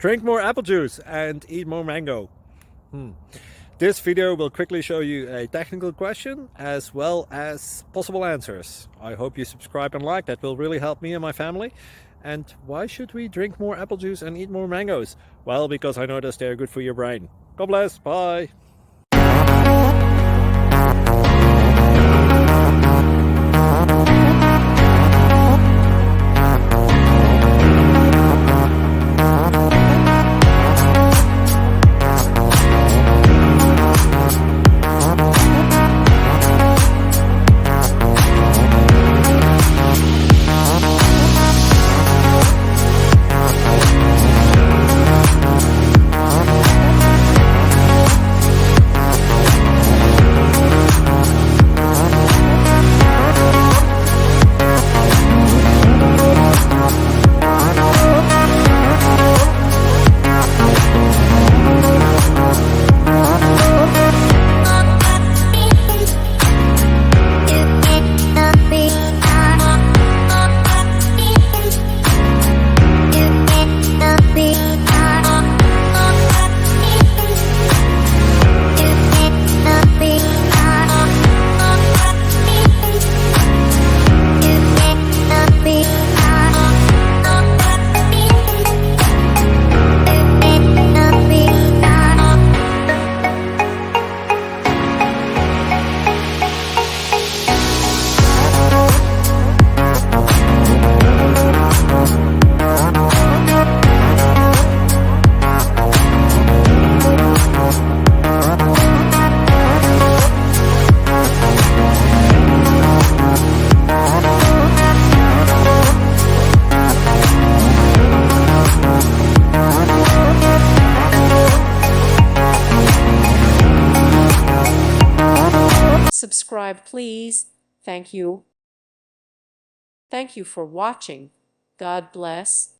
Drink more apple juice and eat more mango. This video will quickly show you a technical question as well as possible answers. I hope you subscribe and like, that will really help me and my family. And why should we drink more apple juice and eat more mangoes? Well, because I noticed they're good for your brain. God bless, bye! Subscribe, please. Thank you. Thank you for watching. God bless.